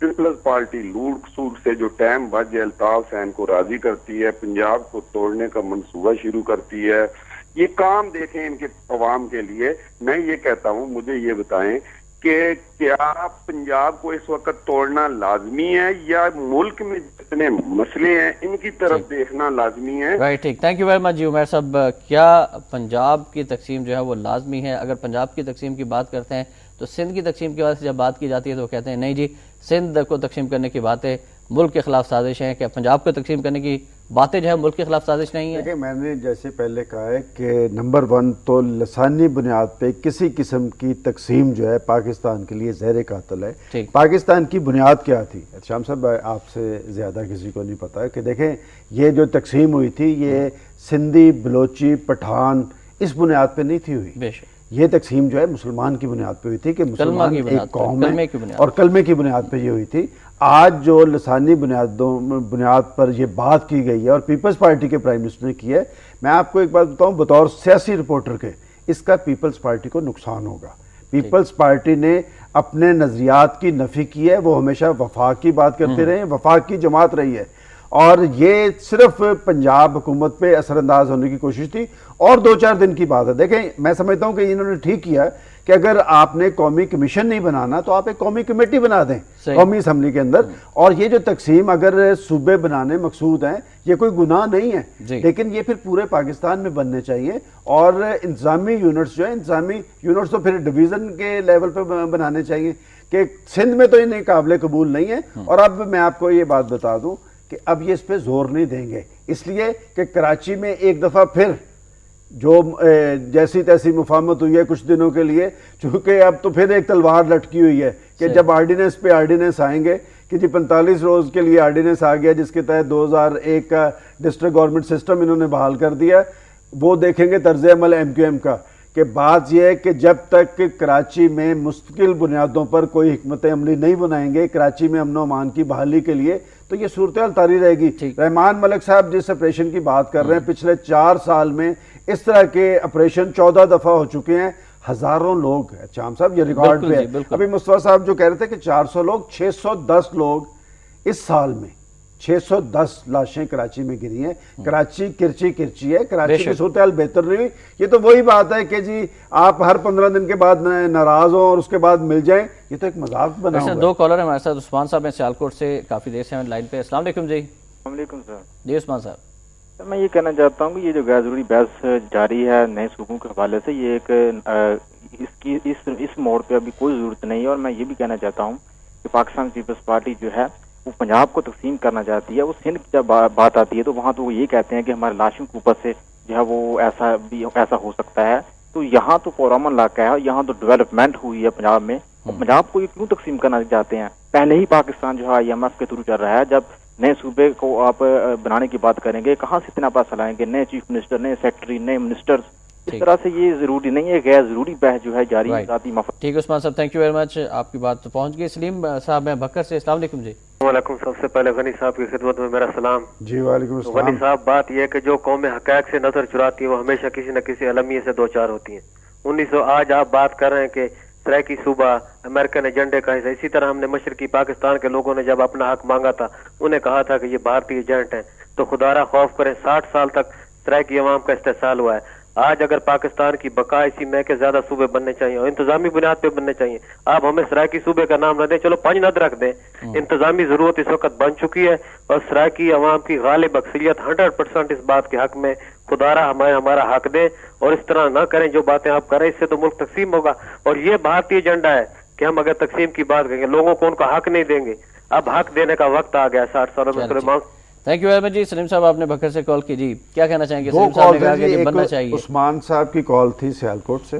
پیپلز پارٹی لوٹ کسوٹ سے جو ٹائم بچ جائے الطاف حسین کو راضی کرتی ہے. پنجاب کو توڑنے کا منصوبہ شروع کرتی ہے. یہ کام دیکھیں ان کے عوام کے لیے. میں یہ کہتا ہوں مجھے یہ بتائیں کہ کیا پنجاب کو اس وقت توڑنا لازمی ہے یا ملک میں جتنے مسئلے ہیں ان کی طرف دیکھنا لازمی ہے؟ رائٹ ٹھیک. تھینک یو ویری مچ جی عمیر صاحب. کیا پنجاب کی تقسیم جو ہے وہ لازمی ہے؟ اگر پنجاب کی تقسیم کی بات کرتے ہیں تو سندھ کی تقسیم کی وجہ سے جب بات کی جاتی ہے تو وہ کہتے ہیں نہیں جی سندھ کو تقسیم کرنے کی باتیں ملک کے خلاف سازش ہیں. کیا پنجاب کو تقسیم کرنے کی باتیں جو ہے ملک کے خلاف سازش نہیں ہے؟ دیکھیں میں نے جیسے پہلے کہا ہے کہ نمبر 1 تو لسانی بنیاد پہ کسی قسم کی تقسیم جو ہے پاکستان کے لیے زہر قاتل ہے. پاکستان کی بنیاد کیا تھی شام صاحب آپ سے زیادہ کسی کو نہیں پتا ہے کہ دیکھیں یہ جو تقسیم ہوئی تھی یہ سندھی بلوچی پٹھان اس بنیاد پہ نہیں تھی ہوئی. بے شک یہ تقسیم جو ہے مسلمان کی بنیاد پہ ہوئی تھی کہ مسلمان ایک قوم ہے اور کلمے کی بنیاد پہ یہ ہوئی تھی. آج جو لسانی بنیاد پر یہ بات کی گئی ہے اور پیپلز پارٹی کے پرائم منسٹر نے کی ہے میں آپ کو ایک بات بتاؤں بطور سیاسی رپورٹر کے اس کا پیپلز پارٹی کو نقصان ہوگا. پیپلز پارٹی نے اپنے نظریات کی نفی کی ہے. وہ ہمیشہ وفاق کی بات کرتے رہے ہیں. وفاق کی جماعت رہی ہے اور یہ صرف پنجاب حکومت پہ اثر انداز ہونے کی کوشش تھی اور 2-4 دن کی بات ہے. دیکھیں میں سمجھتا ہوں کہ انہوں نے ٹھیک کیا کہ اگر آپ نے قومی کمیشن نہیں بنانا تو آپ ایک قومی کمیٹی بنا دیں قومی اسمبلی کے اندر. اور یہ جو تقسیم اگر صوبے بنانے مقصود ہیں یہ کوئی گناہ نہیں ہے, لیکن یہ پھر پورے پاکستان میں بننے چاہیے. اور انتظامی یونٹس جو ہیں, انتظامی یونٹس تو پھر ڈویژن کے لیول پہ بنانے چاہیے کہ سندھ میں تو انہیں قابل قبول نہیں ہے. اور اب میں آپ کو یہ بات بتا دوں کہ اب یہ اس پہ زور نہیں دیں گے, اس لیے کہ کراچی میں ایک دفعہ پھر جو جیسی تیسی مفاہمت ہوئی ہے کچھ دنوں کے لیے, چونکہ اب تو پھر ایک تلوار لٹکی ہوئی ہے کہ جب آرڈیننس پہ آرڈیننس آئیں گے کہ جی 45 روز کے لیے آرڈیننس آ گیا جس کے تحت 2001 کا ڈسٹرکٹ گورنمنٹ سسٹم انہوں نے بحال کر دیا, وہ دیکھیں گے طرز عمل ایم کیو ایم کا. کہ بات یہ ہے کہ جب تک کراچی میں مستقل بنیادوں پر کوئی حکمت عملی نہیں بنائیں گے کراچی میں امن و امان کی بحالی کے لیے تو یہ صورتحال طاری رہے گی. رحمان ملک صاحب جس آپریشن کی بات کر رہے ہیں پچھلے 4 سال میں اس طرح کے آپریشن 14 دفعہ ہو چکے ہیں, ہزاروں لوگ. شام صاحب یہ ریکارڈ پہ ہے. ابھی مصطفیٰ صاحب جو کہہ رہے تھے کہ 400 لوگ, 610 لوگ اس سال میں, 610 لاشیں کراچی میں گری ہیں. کراچی کرچی ہے, کراچی کی صورتحال بہتر نہیں ہوئی. یہ تو وہی بات ہے کہ جی آپ ہر 15 دن کے بعد ناراض ہوں اور اس کے بعد مل جائیں, یہ تو ایک مذاق بنا ہوا ہے. 2 کالر ہیں ہمارے ساتھ. عثمان صاحب ہیں سیالکوٹ سے, کافی دیر سے ہیں لائن پہ. السلام علیکم جی. السلام علیکم سر. جی عثمان صاحب. سر میں یہ کہنا چاہتا ہوں کہ یہ جو غیر ضروری بحث جاری ہے نئے صوبوں کے حوالے سے, یہ ایک اس موڑ پہ ابھی کوئی ضرورت نہیں ہے. اور میں یہ بھی کہنا چاہتا ہوں کہ پاکستان پیپلز پارٹی جو ہے وہ پنجاب کو تقسیم کرنا چاہتی ہے. وہ سندھ کی جب بات آتی ہے تو وہاں تو وہ یہ کہتے ہیں کہ ہمارے لاشوں کے اوپر سے جو ہے وہ ایسا ہو سکتا ہے. تو یہاں تو پرامن علاقہ ہے, یہاں تو ڈیولپمنٹ ہوئی ہے پنجاب میں. پنجاب کو یہ کیوں تقسیم کرنا چاہتے ہیں؟ پہلے ہی پاکستان جو ہے IMF کے تھرو چل رہا ہے. جب نئے صوبے کو آپ بنانے کی بات کریں گے کہاں سے اتنا پیسہ لائیں گے؟ نئے چیف منسٹر, نئے سیکرٹری, نئے منسٹرز. اس طرح سے یہ ضروری نہیں ہے, غیر ضروری بحث جو ہے جاری ذاتی مفاد. ٹھیک ہے عثمان صاحب, تھینک یو ویری مچ, آپ کی بات پہنچ گئی. سلیم صاحب ہیں بھکر سے. السلام علیکم جی. وعلیکم. سب سے پہلے غنی صاحب کی خدمت میں میرا سلام. جی وعلیکم السلام. غنی صاحب بات یہ ہے کہ جو قومیں حقائق سے نظر چراتی ہیں وہ ہمیشہ کسی نہ کسی المیے سے 2-4 ہوتی ہیں. 1900 آج آپ بات کر رہے ہیں کہ سرائکی صوبہ امریکن ایجنڈے کا حصہ. اسی طرح ہم نے مشرقی پاکستان کے لوگوں نے جب اپنا حق مانگا تھا انہیں کہا تھا کہ یہ بھارتی ایجنٹ ہیں. تو خدا را خوف کریں 60 سال تک سرائکی عوام کا استحصال ہوا ہے. آج اگر پاکستان کی بقا اسی میں کے زیادہ صوبے بننے چاہیے اور انتظامی بنیاد پہ بننے چاہیے. آپ ہمیں سرائکی صوبے کا نام نہ دیں, چلو پنجند رکھ دیں. انتظامی ضرورت اس وقت بن چکی ہے اور سرائکی عوام کی غالب اکثریت 100% اس بات کے حق میں. خدا را ہمارا حق دیں اور اس طرح نہ کریں جو باتیں آپ کریں, اس سے تو ملک تقسیم ہوگا. اور یہ بھارتی ایجنڈا ہے کہ ہم اگر تقسیم کی بات کریں گے لوگوں کو ان کا حق نہیں دیں گے. اب حق دینے کا وقت آ گیا 60 سالوں میں. تھینک یو ویری مچ جی. سلیم صاحب آپ نے بھکر سے کال کی جی, کیا کہنا چاہیں گے؟ سلیم صاحب نے کہا کہ یہ بننا چاہیے. عثمان صاحب کی کال تھی سیالکوٹ سے,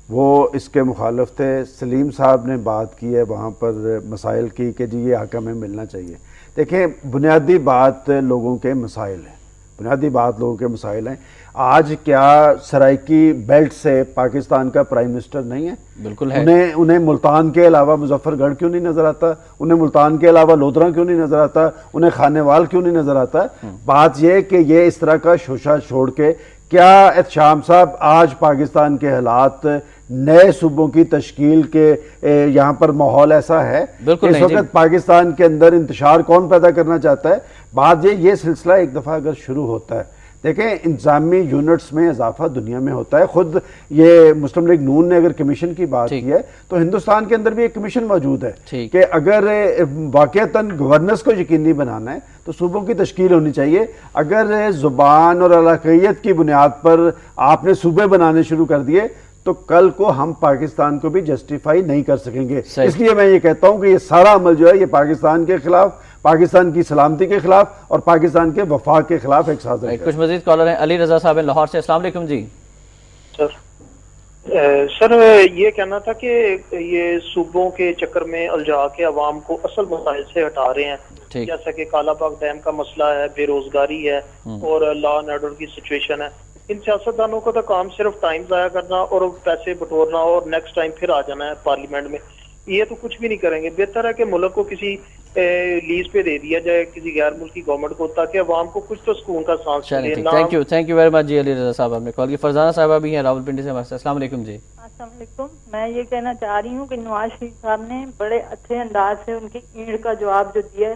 وہ اس کے مخالف تھے. سلیم صاحب نے بات کی ہے وہاں پر مسائل کی کہ جی یہ حق ہمیں ملنا چاہیے. دیکھیں بنیادی بات لوگوں کے مسائل ہیں, بنیادی بات لوگوں کے مسائل ہیں. آج کیا سرائکی بیلٹ سے پاکستان کا پرائم منسٹر نہیں ہے؟ بالکل ہے. انہیں ملتان کے علاوہ مظفر گڑھ کیوں نہیں نظر آتا؟ انہیں ملتان کے علاوہ لودھرا کیوں نہیں نظر آتا؟ انہیں خانے وال کیوں نہیں نظر آتا؟ بات یہ کہ یہ اس طرح کا شوشہ چھوڑ کے کیا احتشام صاحب آج پاکستان کے حالات نئے صوبوں کی تشکیل کے یہاں پر ماحول ایسا ہے بالکل اس وقت پاکستان کے اندر انتشار کون پیدا کرنا چاہتا ہے؟ بات یہ سلسلہ ایک دفعہ اگر شروع ہوتا ہے, دیکھیں انتظامی یونٹس میں اضافہ دنیا میں ہوتا ہے. خود یہ مسلم لیگ نون نے اگر کمیشن کی بات کی ہے تو ہندوستان کے اندر بھی ایک کمیشن موجود ہے کہ اگر واقعتاً گورننس کو یقینی بنانا ہے تو صوبوں کی تشکیل ہونی چاہیے. اگر زبان اور علاقیت کی بنیاد پر آپ نے صوبے بنانے شروع کر دیے تو کل کو ہم پاکستان کو بھی جسٹیفائی نہیں کر سکیں گے. اس لیے میں یہ کہتا ہوں کہ یہ سارا عمل جو ہے یہ پاکستان کے خلاف, پاکستان کی سلامتی کے خلاف اور پاکستان کے وفاق کے خلاف ایک سازش ہے. کچھ مزید کالر ہیں. علی رضا صاحب لاہور سے. السلام علیکم جی. سر یہ کہنا تھا کہ یہ صوبوں کے چکر میں الجا کے عوام کو اصل مسائل سے ہٹا رہے ہیں, جیسا کہ کالا باغ ڈیم کا مسئلہ ہے, بے روزگاری ہے اور لا اینڈ آرڈر کی سچویشن ہے. ان سیاستدانوں کا تو کام صرف ٹائم ضائع کرنا اور پیسے بٹورنا اور نیکسٹ ٹائم پھر آ جانا ہے پارلیمنٹ میں. یہ تو کچھ بھی نہیں کریں گے. بہتر ہے کہ ملک کو کسی لیز پہ دے دیا جائے کسی غیر ملکی گورنمنٹ کو, تاکہ عوام کو کچھ تو سکون کا سانس ملے. تھینک یو ویری مچ جی. علی رضا صاحب آپ نے کال کی. فرزانہ صاحبہ بھی ہیں راولپنڈی سے ہمارے ساتھ. السلام علیکم جی. السلام علیکم. میں یہ کہنا چاہ رہی ہوں کہ نواز شریف صاحب نے بڑے اچھے انداز سے ان کی اینٹ کا جواب جو دیا ہے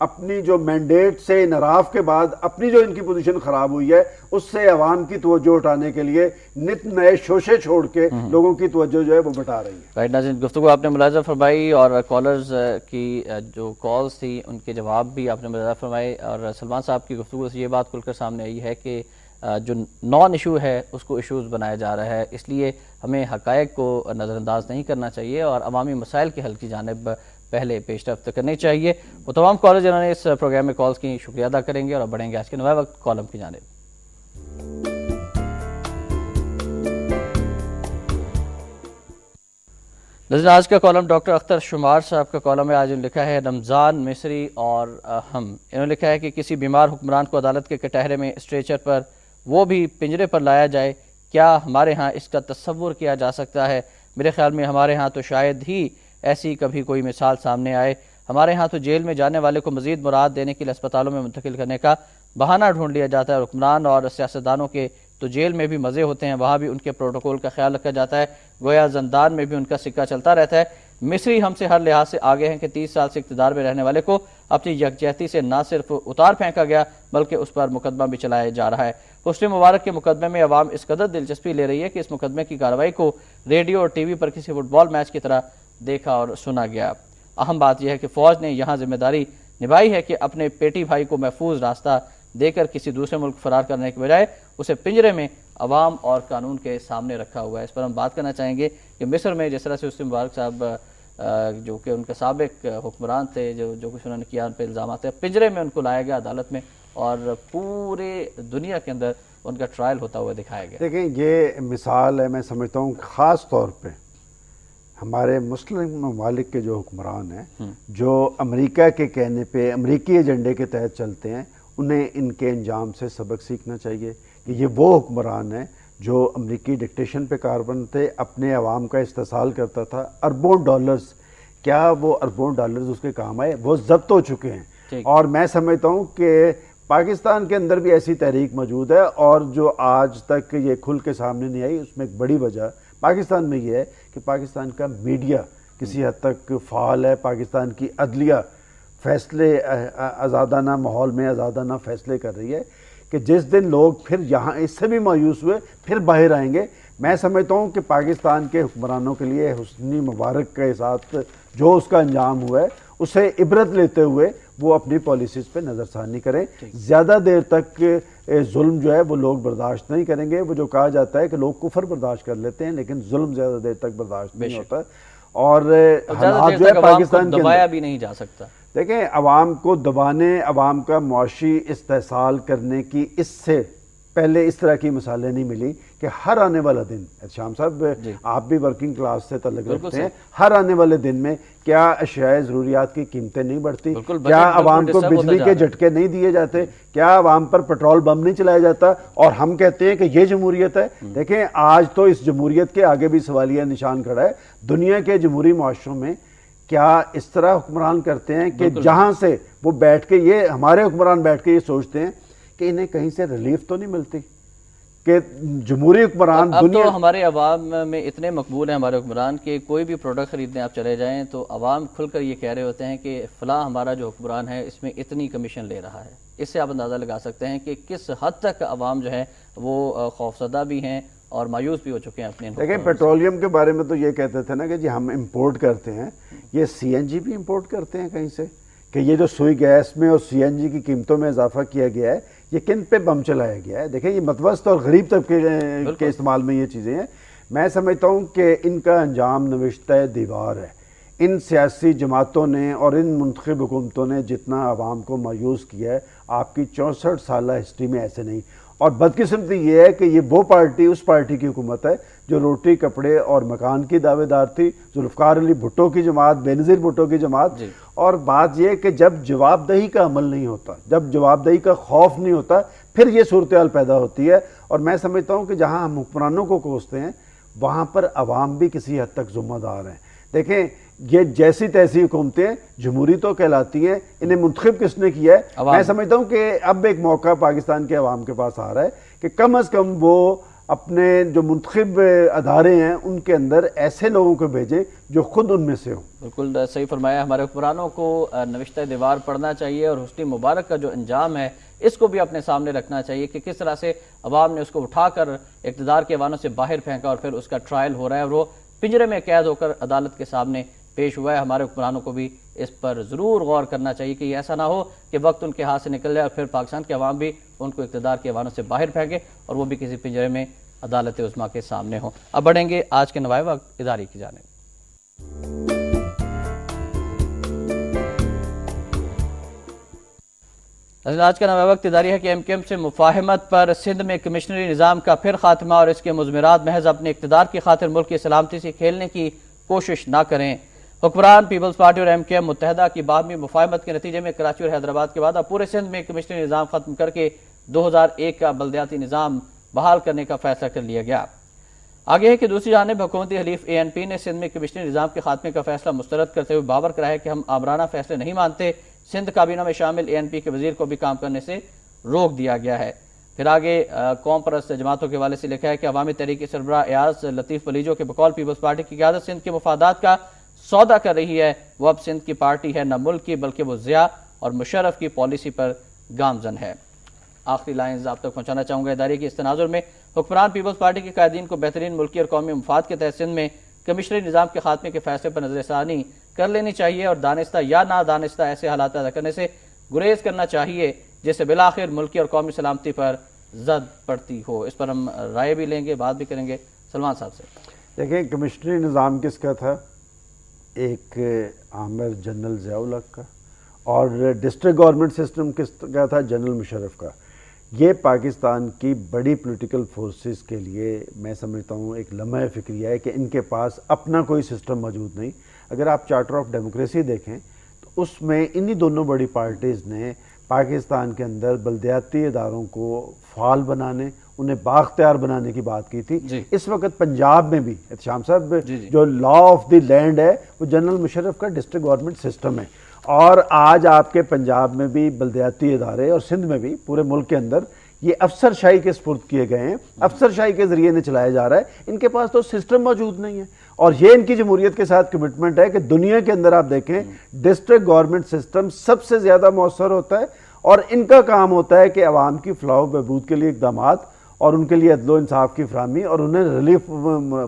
اپنی جو مینڈیٹ سے انحراف کے بعد اپنی جو ان کی پوزیشن خراب ہوئی ہے اس سے عوام کی توجہ اٹھانے کے لیے نت نئے شوشے چھوڑ کے لوگوں کی توجہ جو ہے وہ بٹا رہی ہے. رائٹ ناظرین، گفتگو آپ نے ملاحظہ فرمائی اور کالرز کی جو کالز تھی ان کے جواب بھی آپ نے ملاحظہ فرمائے، اور سلمان صاحب کی گفتگو سے یہ بات کھل کر سامنے آئی ہے کہ جو نان ایشو ہے اس کو ایشوز بنایا جا رہا ہے، اس لیے ہمیں حقائق کو نظر انداز نہیں کرنا چاہیے اور عوامی مسائل کے حل کی جانب پہلے پیش رفت کرنی چاہیے. وہ تمام کالر جنہوں نے اس پروگرام میں کالز کی شکریہ ادا کریں گے اور بڑھیں گے آج کے نوائے وقت کالم کی جانب. نظرین، آج کا کالم ڈاکٹر اختر شمار صاحب کا کالم ہے. آج انہوں نے لکھا ہے رمضان مصری اور ہم. انہوں نے لکھا ہے کہ کسی بیمار حکمران کو عدالت کے کٹہرے میں اسٹریچر پر، وہ بھی پنجرے پر لایا جائے، کیا ہمارے ہاں اس کا تصور کیا جا سکتا ہے؟ میرے خیال میں ہمارے ہاں تو شاید ہی ایسی کبھی کوئی مثال سامنے آئے. ہمارے ہاں تو جیل میں جانے والے کو مزید مراد دینے کے لیے اسپتالوں میں منتقل کرنے کا بہانہ ڈھونڈ لیا جاتا ہے. حکمران اور سیاستدانوں کے تو جیل میں بھی مزے ہوتے ہیں، وہاں بھی ان کے پروٹوکول کا خیال رکھا جاتا ہے، گویا زندان میں بھی ان کا سکہ چلتا رہتا ہے. مصری ہم سے ہر لحاظ سے آگے ہیں کہ 30 سال سے اقتدار میں رہنے والے کو اپنی یکجہتی سے نہ صرف اتار پھینکا گیا بلکہ اس پر مقدمہ بھی چلایا جا رہا ہے. حسنی مبارک کے مقدمے میں عوام اس قدر دلچسپی لے رہی ہے کہ اس مقدمے کی کارروائی کو ریڈیو اور ٹی وی پر کسی فٹ بال میچ کی طرح دیکھا اور سنا گیا. اہم بات یہ ہے کہ فوج نے یہاں ذمہ داری نبھائی ہے کہ اپنے پیٹی بھائی کو محفوظ راستہ دے کر کسی دوسرے ملک فرار کرنے کے بجائے اسے پنجرے میں عوام اور قانون کے سامنے رکھا ہوا ہے. اس پر ہم بات کرنا چاہیں گے کہ مصر میں جس طرح سے حسنی مبارک صاحب جو کہ ان کے سابق حکمران تھے، جو کچھ انہوں نے کیا ان پہ الزامات ہیں، پنجرے میں ان کو لایا گیا عدالت میں اور پورے دنیا کے اندر ان کا ٹرائل ہوتا ہوا دکھایا گیا. دیکھیں یہ مثال ہے، میں سمجھتا ہوں خاص طور پہ ہمارے مسلم ممالک کے جو حکمران ہیں جو امریکہ کے کہنے پہ امریکی ایجنڈے کے تحت چلتے ہیں، انہیں ان کے انجام سے سبق سیکھنا چاہیے کہ یہ وہ حکمران ہیں جو امریکی ڈکٹیشن پہ کاربند تھے، اپنے عوام کا استحصال کرتا تھا. اربوں ڈالرز، کیا وہ اربوں ڈالرز اس کے کام آئے؟ وہ ضبط ہو چکے ہیں. اور میں سمجھتا ہوں کہ پاکستان کے اندر بھی ایسی تحریک موجود ہے اور جو آج تک یہ کھل کے سامنے نہیں آئی، اس میں ایک بڑی وجہ پاکستان میں یہ ہے کہ پاکستان کا میڈیا کسی حد تک فعال ہے، پاکستان کی عدلیہ فیصلے آزادانہ ماحول میں آزادانہ فیصلے کر رہی ہے کہ جس دن لوگ پھر یہاں اس سے بھی مایوس ہوئے پھر باہر آئیں گے. میں سمجھتا ہوں کہ پاکستان کے حکمرانوں کے لیے حسنی مبارک کے ساتھ جو اس کا انجام ہوا ہے اسے عبرت لیتے ہوئے وہ اپنی پالیسیز پہ نظر ثانی کریں. زیادہ دیر تک ظلم جو ہے وہ لوگ برداشت نہیں کریں گے. وہ جو کہا جاتا ہے کہ لوگ کفر برداشت کر لیتے ہیں لیکن ظلم زیادہ دیر تک برداشت نہیں ہوتا، اور حالات جو ہے پاکستان کے دبایا بھی نہیں جا سکتا. دیکھیں عوام کو دبانے، عوام کا معاشی استحصال کرنے کی اس سے پہلے اس طرح کی مثالیں نہیں ملی کہ ہر آنے والا دن، شام صاحب آپ بھی ورکنگ کلاس سے تعلق رکھتے ہیں، ہر آنے والے دن میں کیا اشیاء ضروریات کی قیمتیں نہیں بڑھتی؟ کیا عوام کو بجلی کے جھٹکے نہیں دیے جاتے؟ کیا عوام پر پیٹرول بم نہیں چلایا جاتا؟ اور ہم کہتے ہیں کہ یہ جمہوریت ہے. دیکھیں آج تو اس جمہوریت کے آگے بھی سوالیہ نشان کھڑا ہے. دنیا کے جمہوری معاشروں میں کیا اس طرح حکمران کرتے ہیں کہ جہاں سے وہ بیٹھ کے، یہ ہمارے حکمران بیٹھ کے یہ سوچتے ہیں کہ انہیں کہیں سے ریلیف تو نہیں ملتی کہ جمہوری حکمران اب دنیا. تو ہمارے عوام میں اتنے مقبول ہیں ہمارے حکمران کہ کوئی بھی پروڈکٹ خریدنے آپ چلے جائیں تو عوام کھل کر یہ کہہ رہے ہوتے ہیں کہ فلاں ہمارا جو حکمران ہے اس میں اتنی کمیشن لے رہا ہے. اس سے آپ اندازہ لگا سکتے ہیں کہ کس حد تک عوام جو ہے وہ خوفزدہ بھی ہیں اور مایوس بھی ہو چکے ہیں اپنے. دیکھیں پیٹرولیم کے بارے میں تو یہ کہتے تھے نا کہ جی ہم امپورٹ کرتے ہیں، یہ سی این جی بھی امپورٹ کرتے ہیں کہیں سے، کہ یہ جو سوئی گیس میں اور سی این جی کی قیمتوں میں اضافہ کیا گیا ہے یہ کن پہ بم چلایا گیا ہے؟ دیکھیں یہ متوسط اور غریب طبقے کے استعمال میں یہ چیزیں ہیں. میں سمجھتا ہوں کہ ان کا انجام نوشتہ دیوار ہے. ان سیاسی جماعتوں نے اور ان منتخب حکومتوں نے جتنا عوام کو مایوس کیا ہے آپ کی 64 سالہ ہسٹری میں ایسے نہیں. اور بدقسمتی یہ ہے کہ یہ وہ پارٹی اس پارٹی کی حکومت ہے جو روٹی کپڑے اور مکان کی دعوے دار تھی، ذوالفقار علی بھٹو کی جماعت، بینظیر بھٹو کی جماعت. اور بات یہ کہ جب جواب دہی کا عمل نہیں ہوتا، جب جواب دہی کا خوف نہیں ہوتا، پھر یہ صورتحال پیدا ہوتی ہے. اور میں سمجھتا ہوں کہ جہاں ہم حکمرانوں کو کوستے ہیں وہاں پر عوام بھی کسی حد تک ذمہ دار ہیں. دیکھیں یہ جیسی تیسی حکومتیں جمہوری تو کہلاتی ہیں، انہیں منتخب کس نے کیا ہے؟ میں سمجھتا ہوں کہ اب ایک موقع پاکستان کے عوام کے پاس آ رہا ہے کہ کم از کم وہ اپنے جو منتخب ادارے ہیں ان کے اندر ایسے لوگوں کو بھیجیں جو خود ان میں سے ہوں۔ بالکل صحیح فرمایا، ہمارے حکمرانوں کو نوشتہ دیوار پڑھنا چاہیے اور حسنی مبارک کا جو انجام ہے اس کو بھی اپنے سامنے رکھنا چاہیے کہ کس طرح سے عوام نے اس کو اٹھا کر اقتدار کے ایوانوں سے باہر پھینکا اور پھر اس کا ٹرائل ہو رہا ہے اور وہ پنجرے میں قید ہو کر عدالت کے سامنے پیش ہوا ہے۔ ہمارے حکمرانوں کو بھی اس پر ضرور غور کرنا چاہیے کہ یہ ایسا نہ ہو کہ وقت ان کے ہاتھ سے نکل جائے اور پھر پاکستان کے عوام بھی ان کو اقتدار کے ایوانوں سے باہر پھینکے اور وہ بھی کسی پنجرے میں عدالت عظمیٰ کے سامنے ہوں۔ اب بڑھیں گے آج کے نوائے وقت ادارے کی جانب۔ آج کا نوائے وقت اداری ہے کہ ایم کیو ایم سے مفاہمت پر سندھ میں کمشنری نظام کا پھر خاتمہ اور اس کے مضمرات محض اپنے اقتدار کی خاطر ملک کی سلامتی سے کھیلنے کی کوشش نہ کریں۔ حکمران پیپلز پارٹی اور ایم کیو ایم متحدہ کی باہمی مفاہمت کے نتیجے میں کراچی اور حیدرآباد کے بعد اب پورے سندھ میں کمشنری نظام ختم کر کے 2001 کا بلدیاتی نظام بحال کرنے کا فیصلہ کر لیا گیا۔ آگے ہے کہ دوسری جانب حکومتی حلیف اے این پی نے سندھ میں کمشنری نظام کے خاتمے کا فیصلہ مسترد کرتے ہوئے باور کرایا ہے کہ ہم آمرانہ فیصلے نہیں مانتے۔ سندھ کابینہ میں شامل اے این پی کے وزیر کو بھی کام کرنے سے روک دیا گیا ہے۔ پھر آگے قوم پرست جماعتوں کے حوالے سے لکھا ہے کہ عوامی تحریک کے سربراہ ایاز لطیف ولیجو کے بقول پیپلز پارٹی کی قیادت سندھ کے مفادات کا سودا کر رہی ہے۔ وہ اب سندھ کی پارٹی ہے نہ ملک کی، بلکہ وہ ضیاء اور مشرف کی پالیسی پر گامزن ہے۔ آخری لائنز آپ تک پہنچانا چاہوں گا ادارے کی اس تناظر میں حکمران پیپلز پارٹی کے قائدین کو بہترین ملکی اور قومی مفاد کے تحت سندھ میں کمشنری نظام کے خاتمے کے فیصلے پر نظر ثانی کر لینی چاہیے اور دانستہ یا نادانستہ ایسے حالات پیدا کرنے سے گریز کرنا چاہیے جس سے بالآخر ملکی اور قومی سلامتی پر زد پڑتی ہو۔ اس پر ہم رائے بھی لیں گے، بات بھی کریں گے سلمان صاحب سے۔ دیکھیں کمشنری نظام کس کا تھا؟ ایک عامر جنرل ضیاء الحق کا، اور ڈسٹرکٹ گورنمنٹ سسٹم کس کا تھا؟ جنرل مشرف کا۔ یہ پاکستان کی بڑی پولیٹیکل فورسز کے لیے میں سمجھتا ہوں ایک لمحہ فکریہ ہے کہ ان کے پاس اپنا کوئی سسٹم موجود نہیں۔ اگر آپ چارٹر آف ڈیموکریسی دیکھیں تو اس میں انہی دونوں بڑی پارٹیز نے پاکستان کے اندر بلدیاتی اداروں کو فعال بنانے، انہیں بااختیار بنانے کی بات کی تھی۔ اس وقت پنجاب میں بھی احتشام صاحب جو لا آف دی لینڈ ہے وہ جنرل مشرف کا ڈسٹرکٹ گورنمنٹ سسٹم ہے، اور آج آپ کے پنجاب میں بھی بلدیاتی ادارے اور سندھ میں بھی پورے ملک کے اندر یہ افسر شاہی کے سپرد کیے گئے ہیں، افسر شاہی کے ذریعے انہیں چلایا جا رہا ہے۔ ان کے پاس تو سسٹم موجود نہیں ہے، اور یہ ان کی جمہوریت کے ساتھ کمٹمنٹ ہے کہ دنیا کے اندر آپ دیکھیں ڈسٹرکٹ گورنمنٹ سسٹم سب سے زیادہ مؤثر ہوتا ہے، اور ان کا کام ہوتا ہے کہ عوام کی فلاح و بہبود کے لیے اقدامات اور ان کے لیے عدل و انصاف کی فراہمی اور انہیں ریلیف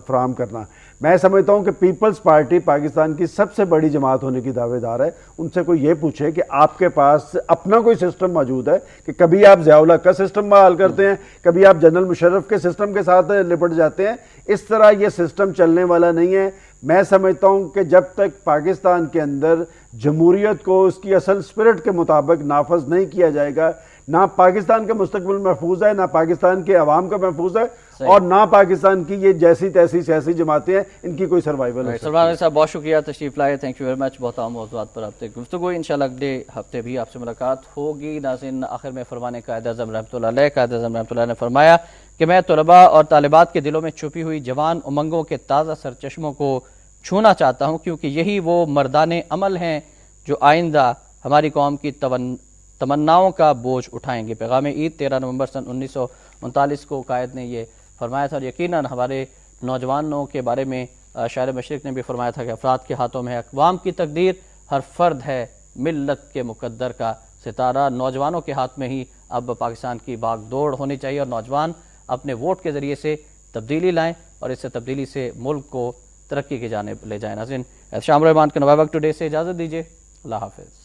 فراہم کرنا۔ میں سمجھتا ہوں کہ پیپلز پارٹی پاکستان کی سب سے بڑی جماعت ہونے کی دعوے دار ہے۔ ان سے کوئی یہ پوچھے کہ آپ کے پاس اپنا کوئی سسٹم موجود ہے کہ کبھی آپ ضیاء الحق کا سسٹم بحال کرتے ہیں، کبھی آپ جنرل مشرف کے سسٹم کے ساتھ لپٹ جاتے ہیں۔ اس طرح یہ سسٹم چلنے والا نہیں ہے۔ میں سمجھتا ہوں کہ جب تک پاکستان کے اندر جمہوریت کو اس کی اصل اسپرٹ کے مطابق نافذ نہیں کیا جائے گا، نہ پاکستان کا مستقبل محفوظ ہے، نہ پاکستان کے عوام کا محفوظ ہے، اور نہ پاکستان کی یہ جیسی تیسی سیاسی جماعتیں ہیں ان کی کوئی سروائیول ہے۔ سلمان صاحب بہت شکریہ تشریف لائے، تھینک یو ویری مچ۔ بہت اہم موضوعات پر آپ سے گفتگو، انشاءاللہ اگلے ہفتے بھی آپ سے ملاقات ہوگی۔ ناظرین، آخر میں فرمان قائد اعظم رحمۃ اللہ علیہ، قائد اعظم رحمۃ اللہ نے فرمایا کہ میں طلباء اور طالبات کے دلوں میں چھپی ہوئی جوان امنگوں کے تازہ سرچشموں کو چھونا چاہتا ہوں، کیونکہ یہی وہ مردان عمل ہیں جو آئندہ ہماری قوم کی تمناؤں کا بوجھ اٹھائیں گے۔ پیغام عید 13 نومبر سن 1939 کو قائد نے یہ فرمایا تھا، اور یقیناً ہمارے نوجوانوں کے بارے میں شاعر مشرق نے بھی فرمایا تھا کہ افراد کے ہاتھوں میں ہے اقوام کی تقدیر، ہر فرد ہے ملت کے مقدر کا ستارہ۔ نوجوانوں کے ہاتھ میں ہی اب پاکستان کی باغ دوڑ ہونی چاہیے، اور نوجوان اپنے ووٹ کے ذریعے سے تبدیلی لائیں اور اس سے تبدیلی سے ملک کو ترقی کی جانب لے جائیں۔ ناظرین، شام الرحمان کے نوائے وقت ٹوڈے سے اجازت دیجیے، اللہ حافظ۔